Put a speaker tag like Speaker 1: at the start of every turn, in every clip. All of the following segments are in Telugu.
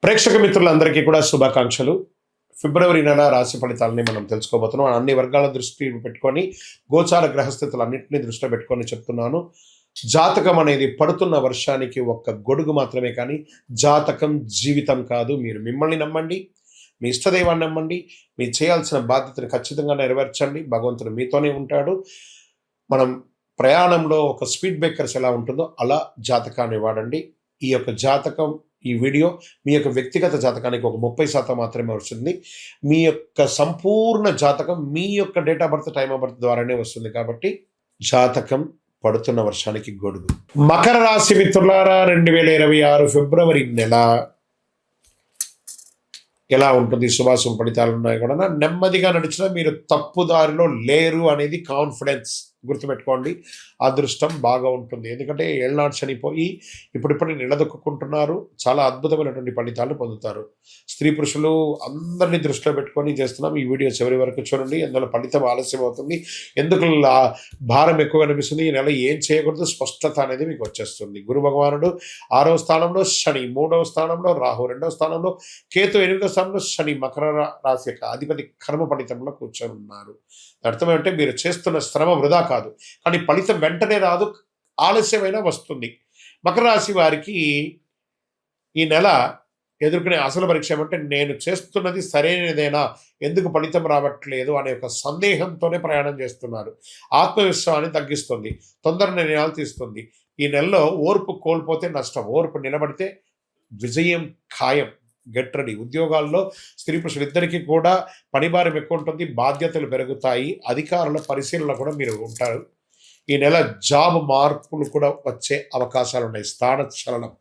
Speaker 1: ప్రేక్షక మిత్రులందరికీ కూడా శుభాకాంక్షలు. ఫిబ్రవరి నెల రాశి ఫలితాలని మనం తెలుసుకోబోతున్నాం. అన్ని వర్గాల దృష్టి పెట్టుకొని గోచార గ్రహస్థితులన్నింటినీ దృష్టిలో పెట్టుకొని చెప్తున్నాను. జాతకం అనేది పడుతున్న వర్షానికి ఒక్క గొడుగు మాత్రమే కానీ జాతకం జీవితం కాదు. మీరు మిమ్మల్ని నమ్మండి, మీ ఇష్టదైవాన్ని నమ్మండి, మీరు చేయాల్సిన బాధ్యతను ఖచ్చితంగా నెరవేర్చండి. భగవంతుడు మీతోనే ఉంటాడు. మనం ప్రయాణంలో ఒక స్పీడ్ బ్రేకర్స్ ఎలా ఉంటుందో అలా జాతకాన్ని వాడండి. ఈ యొక్క జాతకం, ఈ వీడియో మీ యొక్క వ్యక్తిగత జాతకానికి ఒక 30% మాత్రమే వస్తుంది. మీ యొక్క సంపూర్ణ జాతకం మీ యొక్క date of birth, time of birth ద్వారానే వస్తుంది. కాబట్టి జాతకం పడుతున్న వర్షానికి గొడుగు. మకర రాశి మిత్రులారా, 2026 ఫిబ్రవరి నెల ఎలా ఉంటుంది? శుభాశుభ ఫలితాలు ఉన్నాయి కూడా. నెమ్మదిగా నడిచినా మీరు తప్పుదారిలో లేరు అనేది కాన్ఫిడెన్స్ గుర్తుపెట్టుకోండి. అదృష్టం బాగా ఉంటుంది. ఎందుకంటే ఏళ్ళనాడు చనిపోయి ఇప్పుడిప్పుడు నిలదొక్కుంటున్నారు. చాలా అద్భుతమైనటువంటి ఫలితాలు పొందుతారు. స్త్రీ పురుషులు అందరినీ దృష్టిలో పెట్టుకొని చేస్తున్నాం. ఈ వీడియో చివరి వరకు చూడండి. అందులో ఫలితం ఆలస్యం అవుతుంది. ఎందుకు భారం ఎక్కువ అనిపిస్తుంది? ఈ నెల ఏం చేయకూడదు స్పష్టత అనేది మీకు వచ్చేస్తుంది. గురు భగవానుడు 6వ స్థానంలో, శని 3వ స్థానంలో, రాహు 2వ స్థానంలో, కేతు 8వ స్థానంలో, శని మకర రాశి యొక్క అధిపతి కర్మ ఫలితంలో కూర్చొని ఉన్నారు. అర్థం ఏమంటే మీరు చేస్తున్న శ్రమ వృధా కాదు, కానీ ఫలితం వెంటనే రాదు, ఆలస్యమైనా వస్తుంది. మకర రాశి వారికి ఈ నెల ఎదుర్కొనే అసలు పరీక్ష ఏమంటే నేను చేస్తున్నది సరైనదేనా, ఎందుకు ఫలితం రావట్లేదు అనే ఒక సందేహంతోనే ప్రయాణం చేస్తున్నారు. ఆత్మవిశ్వాసాన్ని తగ్గిస్తుంది, తొందర నిర్ణయాలు తీస్తుంది. ఈ నెలలో ఓర్పు కోల్పోతే నష్టం, ఓర్పు నిలబడితే విజయం ఖాయం. Get ready. ఉద్యోగాల్లో స్త్రీ పురుషులు ఇద్దరికీ కూడా పనిభారం ఎక్కువ ఉంటుంది, బాధ్యతలు పెరుగుతాయి, అధికారుల పరిశీలన కూడా మీరు ఉంటారు. ఈ నెల జాబ్ మార్పులు కూడా వచ్చే అవకాశాలు ఉన్నాయి. స్థాన చలనం,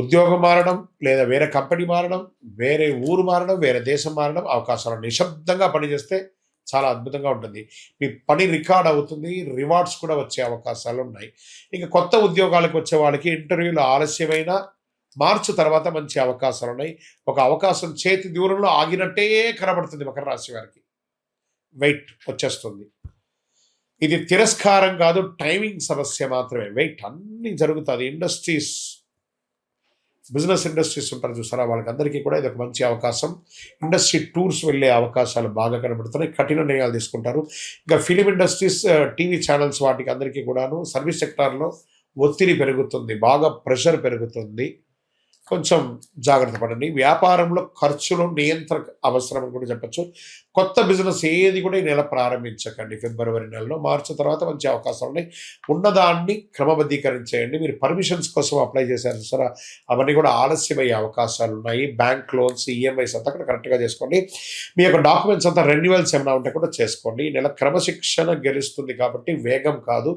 Speaker 1: ఉద్యోగం మారడం, లేదా వేరే కంపెనీ మారడం, వేరే ఊరు మారడం, వేరే దేశం మారడం అవకాశాలు. నిశ్శబ్దంగా పనిచేస్తే చాలా అద్భుతంగా ఉంటుంది. మీ పని రికార్డ్ అవుతుంది, రివార్డ్స్ కూడా వచ్చే అవకాశాలు ఉన్నాయి. ఇంకా కొత్త ఉద్యోగాలకు వచ్చే వాళ్ళకి ఇంటర్వ్యూలు ఆలస్యమైన మార్చి తర్వాత మంచి అవకాశాలు ఉన్నాయి. ఒక అవకాశం చేతి దూరంలో ఆగినట్టే కనబడుతుంది మకర రాశి వారికి. వెయిట్ వచ్చేస్తుంది. ఇది తిరస్కారం కాదు, టైమింగ్ సమస్య మాత్రమే. వెయిట్, అన్నీ జరుగుతుంది. ఇండస్ట్రీస్, బిజినెస్ ఇండస్ట్రీస్ ఉంటారు చూసారా, వాళ్ళకందరికీ కూడా ఇది ఒక మంచి అవకాశం. ఇండస్ట్రీ టూర్స్ వెళ్ళే అవకాశాలు బాగా కనబడుతున్నాయి. కఠిన నిర్ణయాలు తీసుకుంటారు. ఇంకా ఫిలిం ఇండస్ట్రీస్, టీవీ ఛానల్స్, వాటికి అందరికీ కూడాను సర్వీస్ సెక్టార్లో ఒత్తిడి పెరుగుతుంది, బాగా ప్రెషర్ పెరుగుతుంది. కొంచెం జాగ్రత్త పడండి. వ్యాపారంలో ఖర్చులు నియంత్రణ అవసరం కూడా చెప్పచ్చు. కొత్త బిజినెస్ ఏది కూడా ఈ నెల ప్రారంభించకండి ఫిబ్రవరి నెలలో. మార్చి తర్వాత మంచి అవకాశాలు ఉన్నాయి. ఉన్నదాన్ని క్రమబద్ధీకరించేయండి. మీరు పర్మిషన్స్ కోసం అప్లై చేశారు సరే, అవన్నీ కూడా ఆలస్యమయ్యే అవకాశాలు ఉన్నాయి. బ్యాంక్ లోన్స్, ఈఎంఐస్ అంతా కూడా కరెక్ట్గా చేసుకోండి. మీ యొక్క డాక్యుమెంట్స్ అంతా రెన్యువల్స్ ఏమైనా ఉంటే కూడా చేసుకోండి. ఈ నెల క్రమశిక్షణ గెలుస్తుంది కాబట్టి వేగం కాదు,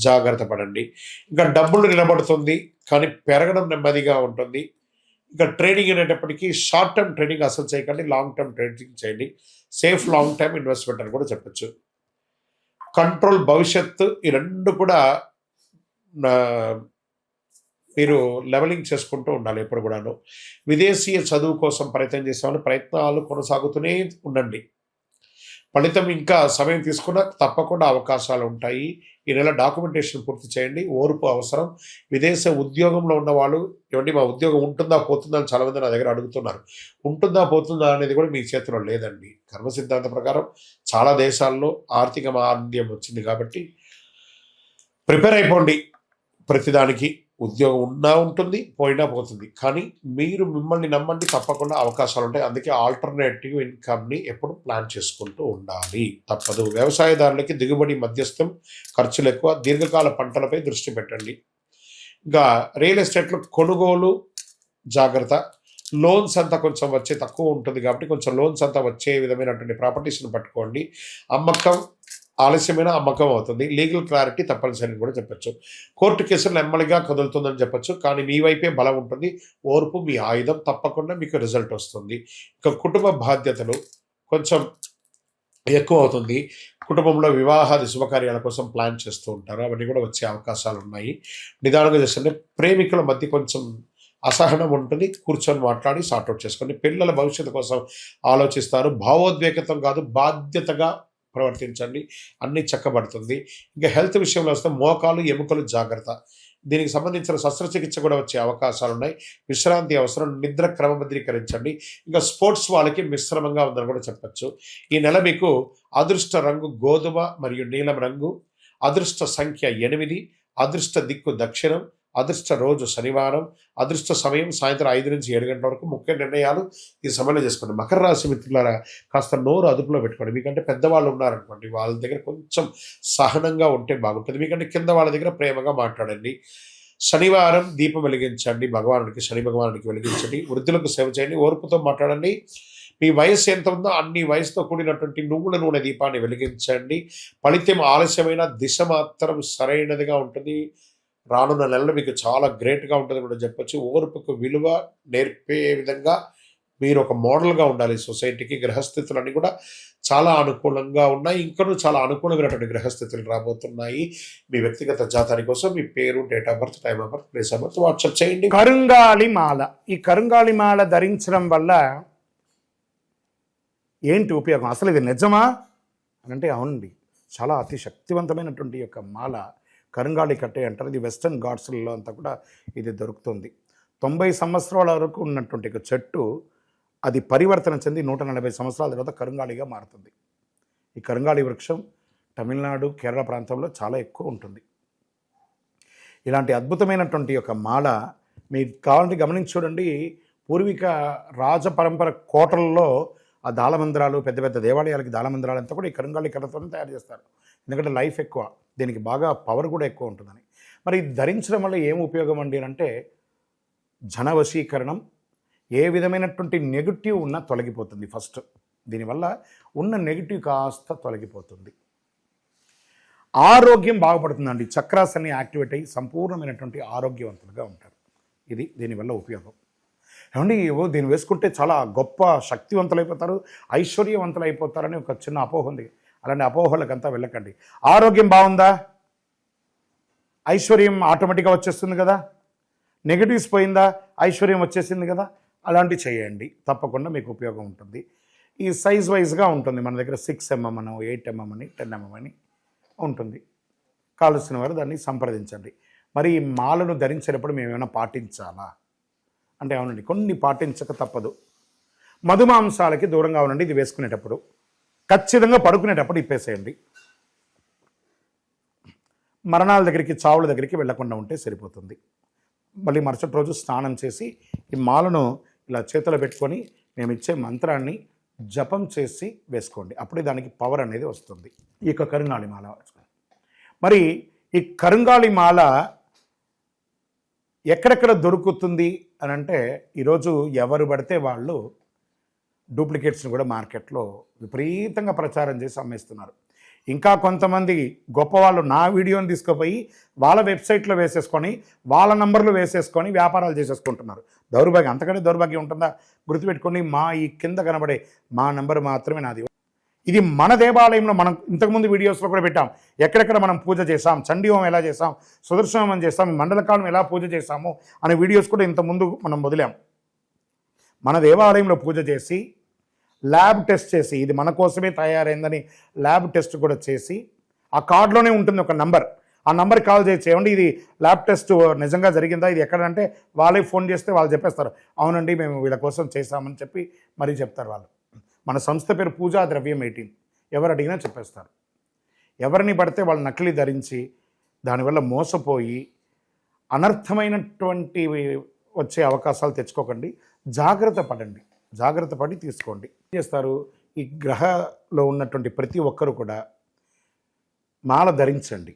Speaker 1: జాగ్రత్త పడండి. ఇంకా డబ్బులు నిలబడుతుంది, కానీ పెరగడం నెమ్మదిగా ఉంటుంది. ఇంకా ట్రేడింగ్ అనేటప్పటికీ షార్ట్ టర్మ్ ట్రేడింగ్ అసలు చేయకండి, లాంగ్ టర్మ్ ట్రేడింగ్ చేయండి. సేఫ్ లాంగ్ టర్మ్ ఇన్వెస్ట్మెంట్ అని కూడా చెప్పచ్చు. కంట్రోల్, భవిష్యత్తు, ఈ రెండు కూడా మీరు లెవెలింగ్ చేసుకుంటూ ఉండాలి ఎప్పుడు కూడాను. విదేశీయ చదువు కోసం ప్రయత్నం చేసేవాళ్ళు ప్రయత్నాలు కొనసాగుతూనే ఉండండి. ఫలితం ఇంకా సమయం తీసుకున్నా తప్పకుండా అవకాశాలు ఉంటాయి. ఈ నెల డాక్యుమెంటేషన్ పూర్తి చేయండి. ఓర్పు అవసరం. విదేశ ఉద్యోగంలో ఉన్న వాళ్ళు, ఏమండి మా ఉద్యోగం ఉంటుందా పోతుందా అని చాలామంది నా దగ్గర అడుగుతున్నారు. ఉంటుందా పోతుందా అనేది కూడా మీ చేతిలో లేదండి. కర్మ సిద్ధాంత ప్రకారం చాలా దేశాల్లో ఆర్థిక మాంద్యం వచ్చింది కాబట్టి ప్రిపేర్ అయిపోండి. ప్రతిదానికి ఉద్యోగం ఉన్నా ఉంటుంది, పోయినా పోతుంది, కానీ మీరు మిమ్మల్ని నమ్మండి, తప్పకుండా అవకాశాలు ఉంటాయి. అందుకే ఆల్టర్నేటివ్ ఇన్కమ్ని ఎప్పుడు ప్లాన్ చేసుకుంటూ ఉండాలి, తప్పదు. వ్యవసాయదారులకి దిగుబడి మధ్యస్థం, ఖర్చులు ఎక్కువ, దీర్ఘకాల పంటలపై దృష్టి పెట్టండి. ఇంకా రియల్ ఎస్టేట్లో కొనుగోలు జాగ్రత్త. లోన్స్ అంతా కొంచెం వచ్చే తక్కువ ఉంటుంది కాబట్టి కొంచెం లోన్స్ అంతా వచ్చే విధమైనటువంటి ప్రాపర్టీస్ని పట్టుకోండి. అమ్మకం ఆలస్యమైన అమ్మకం అవుతుంది. లీగల్ క్లారిటీ తప్పనిసరి కూడా చెప్పచ్చు. కోర్టు కేసులు నెమ్మదిగా కదులుతుందని చెప్పచ్చు, కానీ మీ వైపే బలం ఉంటుంది. ఓర్పు మీ ఆయుధం, తప్పకుండా మీకు రిజల్ట్ వస్తుంది. ఇక కుటుంబ బాధ్యతలు కొంచెం ఎక్కువ అవుతుంది. కుటుంబంలో వివాహాది శుభకార్యాల కోసం ప్లాన్ చేస్తూ ఉంటారు, అవన్నీ కూడా వచ్చే అవకాశాలు ఉన్నాయి. నిదానంగా చేస్తుంటే ప్రేమికుల మధ్య కొంచెం అసహనం ఉంటుంది. కూర్చొని మాట్లాడి సార్ట్అవుట్ చేసుకోండి. పిల్లల భవిష్యత్తు కోసం ఆలోచిస్తారు. భావోద్వేగతం కాదు, బాధ్యతగా ప్రవర్తించండి, అన్నీ చక్కబడుతుంది. ఇంకా హెల్త్ విషయంలో వస్తే మోకాలు, ఎముకలు జాగ్రత్త. దీనికి సంబంధించిన శస్త్రచికిత్స కూడా వచ్చే అవకాశాలున్నాయి. విశ్రాంతి అవసరం. నిద్ర క్రమబద్ధీకరించండి. ఇంకా స్పోర్ట్స్ వాళ్ళకి మిశ్రమంగా ఉందని కూడా చెప్పొచ్చు. ఈ నెల మీకు అదృష్ట రంగు గోధుమ మరియు నీలం రంగు, అదృష్ట సంఖ్య 8, అదృష్ట దిక్కు దక్షిణం, అదృష్ట రోజు శనివారం, అదృష్ట సమయం సాయంత్రం 5 నుంచి 7 గంటల వరకు. ముఖ్య నిర్ణయాలు ఈ సమయంలో చేసుకోండి. మకర రాశి మిత్రులారా, కాస్త నోరు అదుపులో పెట్టుకోండి. మీకంటే పెద్దవాళ్ళు ఉన్నారనుకోండి, వాళ్ళ దగ్గర కొంచెం సహనంగా ఉంటే బాగుంటుంది. మీకంటే కింద వాళ్ళ దగ్గర ప్రేమగా మాట్లాడండి. శనివారం దీపం వెలిగించండి. భగవానుడికి, శని భగవానుడికి వెలిగించండి. వృద్ధులకు సేవ చేయండి. ఓర్పుతో మాట్లాడండి. మీ వయస్సు ఎంత ఉందో అన్ని వయసుతో కూడినటువంటి నువ్వుల నూనె దీపాన్ని వెలిగించండి. ఫలితం ఆలస్యమైన దిశ మాత్రం సరైనదిగా ఉంటుంది. రానున్న నెలలు మీకు చాలా గ్రేట్గా ఉంటుంది కూడా చెప్పొచ్చు. ఓర్పుకు విలువ నేర్పే విధంగా మీరు ఒక మోడల్గా ఉండాలి సొసైటీకి. గ్రహస్థితులన్నీ కూడా చాలా అనుకూలంగా ఉన్నాయి. ఇంకనూ చాలా అనుకూలమైనటువంటి గ్రహస్థితులు రాబోతున్నాయి. మీ వ్యక్తిగత జాతకాని కోసం మీ పేరు, date of birth, time of birth, place of birth WhatsApp చేయండి.
Speaker 2: కరుంగాలి మాల. ఈ కరుంగాలి మాల ధరించడం వల్ల ఏంటి ఉపయోగం? అసలు ఇది నిజమా అని అంటే అవునండి, చాలా అతి శక్తివంతమైనటువంటి యొక్క మాల కరుంగాళి కట్టే అంటారు. ఇది వెస్టర్న్ ఘాట్స్లలో అంతా కూడా ఇది దొరుకుతుంది. 90 సంవత్సరాల వరకు ఉన్నటువంటి ఒక చెట్టు అది పరివర్తన చెంది 140 సంవత్సరాల తర్వాత కరుంగాళిగా మారుతుంది. ఈ కరుంగాళి వృక్షం తమిళనాడు, కేరళ ప్రాంతంలో చాలా ఎక్కువ ఉంటుంది. ఇలాంటి అద్భుతమైనటువంటి యొక్క మాల మీకు కావాలంటే గమనించి చూడండి. పూర్వీక రాజ పరంపర కోటలలో ఆ దాళమందిరాలు, పెద్ద పెద్ద దేవాలయాలకి దాళమందిరాలు అంతా కూడా ఈ కరుంగాళి కట్టతోనే తయారు చేస్తారు. ఎందుకంటే లైఫ్ ఎక్కువ, దీనికి బాగా పవర్ కూడా ఎక్కువ ఉంటుందని. మరి ఇది ధరించడం వల్ల ఏం ఉపయోగం అండి అంటే జన వశీకరణం, ఏ విధమైనటువంటి నెగిటివ్ ఉన్నా తొలగిపోతుంది. ఫస్ట్ దీనివల్ల ఉన్న నెగిటివ్ కాస్త తొలగిపోతుంది. ఆరోగ్యం బాగుపడుతుందండి. చక్రాస్ అన్ని యాక్టివేట్ అయ్యి సంపూర్ణమైనటువంటి ఆరోగ్యవంతులుగా ఉంటారు. ఇది దీనివల్ల ఉపయోగం. ఏమండి దీన్ని వేసుకుంటే చాలా గొప్ప శక్తివంతులైపోతారు, ఐశ్వర్యవంతులు అయిపోతారని ఒక చిన్న అపోహ ఉంది. అలాంటి అపోహలకంతా వెళ్ళకండి. ఆరోగ్యం బాగుందా, ఐశ్వర్యం ఆటోమేటిక్గా వచ్చేస్తుంది కదా. నెగిటివ్స్ పోయిందా, ఐశ్వర్యం వచ్చేసింది కదా. అలాంటివి చేయండి, తప్పకుండా మీకు ఉపయోగం ఉంటుంది. ఈ సైజ్ వైజ్గా ఉంటుంది. మన దగ్గర 6 mm అని, 8 mm అని, 10 mm అని ఉంటుంది. కావలసిన వారు దాన్ని సంప్రదించండి. మరి ఈ మాలను ధరించేటప్పుడు మేము ఏమైనా పాటించాలా అంటే అవునండి, కొన్ని పాటించక తప్పదు. మధుమాంసాలకి దూరంగా ఉండండి. ఇది వేసుకునేటప్పుడు ఖచ్చితంగా పడుకునేటప్పుడు ఇప్పేసేయండి. మరణాల దగ్గరికి, చావుల దగ్గరికి వెళ్లకుండా ఉంటే సరిపోతుంది. మళ్ళీ మరుసటి రోజు స్నానం చేసి ఈ మాలను ఇలా చేతిలో పెట్టుకొని మేము ఇచ్చే మంత్రాన్ని జపం చేసి వేసుకోండి. అప్పుడే దానికి పవర్ అనేది వస్తుంది. ఈ యొక్క కరుంగాళి మాల. మరి ఈ కరుంగాళి మాల ఎక్కడెక్కడ దొరుకుతుంది అని అంటే ఈరోజు ఎవరు పడితే వాళ్ళు డూప్లికేట్స్ని కూడా మార్కెట్లో విపరీతంగా ప్రచారం చేసి అమ్మేస్తున్నారు. ఇంకా కొంతమంది గొప్పవాళ్ళు నా వీడియోని తీసుకుపోయి వాళ్ళ వెబ్సైట్లో వేసేసుకొని వాళ్ళ నంబర్లు వేసేసుకొని వ్యాపారాలు చేసేసుకుంటున్నారు. దౌర్భాగ్యం, అంతకంటే దౌర్భాగ్యం ఉంటుందా? గుర్తుపెట్టుకొని మా ఈ కింద కనబడే మా నంబర్ మాత్రమే నాది. ఇది మన దేవాలయంలో మనం ఇంతకుముందు వీడియోస్లో కూడా పెట్టాం. ఎక్కడెక్కడ మనం పూజ చేసాం, చండీ హోమం ఎలా చేసాం, సుదర్శన హోమం చేసాం, మండలకాలం ఎలా పూజ చేసాము అనే వీడియోస్ కూడా ఇంతకుముందు మనం వదిలాం. మన దేవాలయంలో పూజ చేసి ల్యాబ్ టెస్ట్ చేసి ఇది మన కోసమే తయారైందని ల్యాబ్ టెస్ట్ కూడా చేసి ఆ కార్డులోనే ఉంటుంది ఒక నంబర్. ఆ నంబర్కి కాల్ చేసి ఏమండి ఇది ల్యాబ్ టెస్ట్ నిజంగా జరిగిందా, ఇది ఎక్కడంటే వాళ్ళే ఫోన్ చేస్తే వాళ్ళు చెప్పేస్తారు అవునండి మేము వీళ్ళ కోసం చేశామని చెప్పి మరీ చెప్తారు వాళ్ళు. మన సంస్థ పేరు పూజా ద్రవ్యం 18. ఎవరు అడిగినా చెప్పేస్తారు. ఎవరిని పడితే వాళ్ళు నకిలీ ధరించి దానివల్ల మోసపోయి అనర్థమైనటువంటి వచ్చే అవకాశాలు తెచ్చుకోకండి. జాగ్రత్త పడండి, జాగ్రత్త పడి తీసుకోండి. ఏం చేస్తారు, ఈ గ్రహలో ఉన్నటువంటి ప్రతి ఒక్కరు కూడా మాల ధరించండి.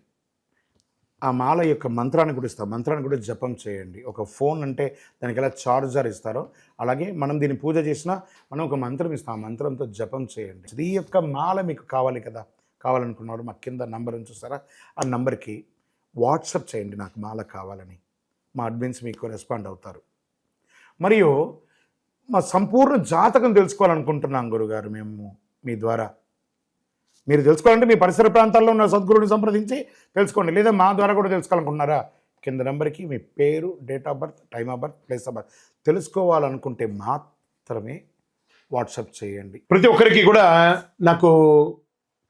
Speaker 2: ఆ మాల యొక్క మంత్రాన్ని కూడా ఇస్తాం, మంత్రాన్ని కూడా జపం చేయండి. ఒక ఫోన్ అంటే దానికి ఎలా చార్జర్ ఇస్తారో అలాగే మనం దీన్ని పూజ చేసినా మనం ఒక మంత్రం ఇస్తాం, ఆ మంత్రంతో జపం చేయండి. ఈ యొక్క మాల మీకు కావాలి కదా, కావాలనుకున్నవాడు మా కింద నంబర్ చూస్తారా, ఆ నంబర్కి వాట్సాప్ చేయండి నాకు మాల కావాలని. మా అడ్మిన్స్ మీకు రెస్పాండ్ అవుతారు. మరియు మా సంపూర్ణ జాతకం తెలుసుకోవాలనుకుంటున్నాం గురుగారు మేము మీ ద్వారా. మీరు తెలుసుకోవాలంటే మీ పరిసర ప్రాంతాల్లో ఉన్న సద్గురుని సంప్రదించి తెలుసుకోండి. లేదా మా ద్వారా కూడా తెలుసుకోవాలనుకుంటున్నారా, కింద నెంబర్కి మీ పేరు, date of birth, time of birth, place of birth తెలుసుకోవాలనుకుంటే మాత్రమే వాట్సాప్ చేయండి. ప్రతి ఒక్కరికి కూడా నాకు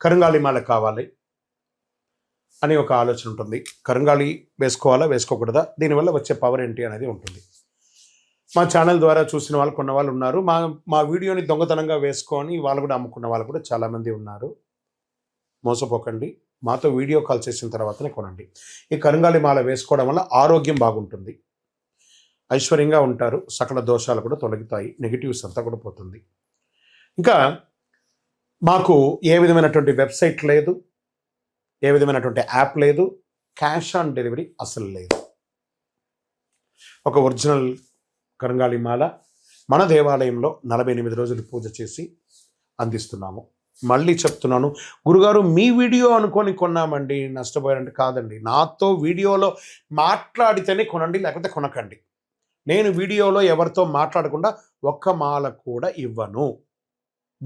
Speaker 2: కరుంగాళి మాల కావాలి, అని ఒక ఆలోచన ఉంటుంది. కరంగాళి వేసుకోవాలా వేసుకోకూడదా, దీనివల్ల వచ్చే పవర్ ఏంటి అనేది ఉంటుంది. మా ఛానల్ ద్వారా చూసిన వాళ్ళు కొన్న వాళ్ళు ఉన్నారు. మా వీడియోని దొంగతనంగా వేసుకొని వాళ్ళు కూడా అమ్ముకున్న వాళ్ళు కూడా చాలామంది ఉన్నారు. మోసపోకండి, మాతో వీడియో కాల్ చేసిన తర్వాతనే కొనండి. ఈ కరంగాళి మాల వేసుకోవడం వల్ల ఆరోగ్యం బాగుంటుంది, ఐశ్వర్యంగా ఉంటారు, సకల దోషాలు కూడా తొలగుతాయి, నెగిటివ్స్ అంతా కూడా పోతుంది. ఇంకా మాకు ఏ విధమైనటువంటి వెబ్సైట్ లేదు, ఏ విధమైనటువంటి యాప్ లేదు, క్యాష్ ఆన్ డెలివరీ అసలు లేదు. ఒక ఒరిజినల్ కరంగాళి మాల మన దేవాలయంలో 48 రోజులు పూజ చేసి అందిస్తున్నాము. మళ్ళీ చెప్తున్నాను, గురుగారు మీ వీడియో అనుకొని కొన్నామండి నష్టపోయారంటే కాదండి, నాతో వీడియోలో మాట్లాడితేనే కొనండి, లేకపోతే కొనకండి. నేను వీడియోలో ఎవరితో మాట్లాడకుండా ఒక్క మాల కూడా ఇవ్వను.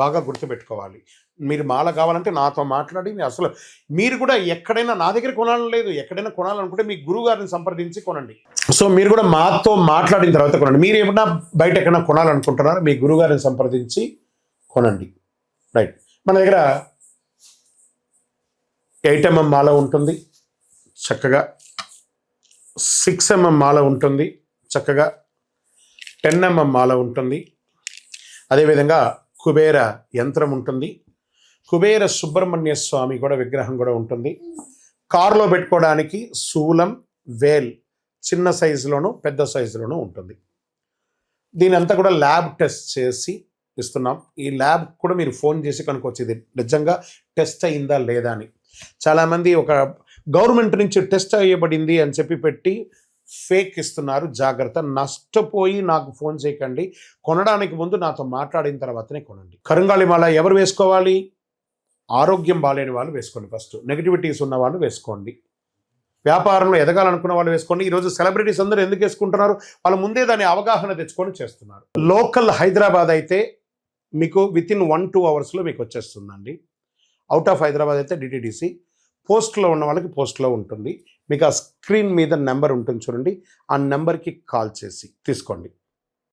Speaker 2: బాగా గుర్తుపెట్టుకోవాలి. మీరు మాల కావాలంటే నాతో మాట్లాడి, అసలు మీరు కూడా ఎక్కడైనా నా దగ్గర కొనాలని లేదు, ఎక్కడైనా కొనాలనుకుంటే మీ గురువు గారిని సంప్రదించి కొనండి. సో మీరు కూడా మాతో మాట్లాడిన తర్వాత కొనండి. మీరు ఏమన్నా బయట ఎక్కడైనా కొనాలనుకుంటున్నారో మీ గురువు గారిని సంప్రదించి కొనండి. రైట్. మన దగ్గర 8mm మాల ఉంటుంది చక్కగా, 6mm మాల ఉంటుంది చక్కగా, 10mm మాల ఉంటుంది, అదేవిధంగా కుబేర యంత్రం ఉంటుంది, కుబేర సుబ్రహ్మణ్య స్వామి కూడా విగ్రహం కూడా ఉంటుంది. కారులో పెట్టుకోవడానికి శూలం, వేల్ చిన్న సైజులోను పెద్ద సైజులోనూ ఉంటుంది. దీని అంతా కూడా ల్యాబ్ టెస్ట్ చేసి ఇస్తున్నాం. ఈ ల్యాబ్ కూడా మీరు ఫోన్ చేసి కనుక్కోవచ్చు ఇది నిజంగా టెస్ట్ అయిందా లేదా అని. చాలామంది ఒక గవర్నమెంట్ నుంచి టెస్ట్ అయ్యబడింది అని చెప్పి పెట్టి ఫేక్ ఇస్తున్నారు. జాగ్రత్త, నష్టపోయి నాకు ఫోన్ చేయకండి. కొనడానికి ముందు నాతో మాట్లాడిన తర్వాతనే కొనండి. కరంగాళి మాల ఎవరు వేసుకోవాలి? ఆరోగ్యం బాలేని వాళ్ళు వేసుకోండి. ఫస్ట్ నెగిటివిటీస్ ఉన్న వాళ్ళు వేసుకోండి. వ్యాపారంలో ఎదగాలనుకున్న వాళ్ళు వేసుకోండి. ఈరోజు సెలబ్రిటీస్ అందరూ ఎందుకు వేసుకుంటున్నారు? వాళ్ళు ముందే దాని అవగాహన తెచ్చుకొని చేస్తున్నారు. లోకల్ హైదరాబాద్ అయితే మీకు వితిన్ 1-2 అవర్స్లో మీకు వచ్చేస్తుందండి. అవుట్ ఆఫ్ హైదరాబాద్ అయితే డిటిడిసి, పోస్ట్లో ఉన్న వాళ్ళకి పోస్ట్లో ఉంటుంది. మీకు ఆ స్క్రీన్ మీద నెంబర్ ఉంటుంది చూడండి, ఆ నెంబర్కి కాల్ చేసి తీసుకోండి.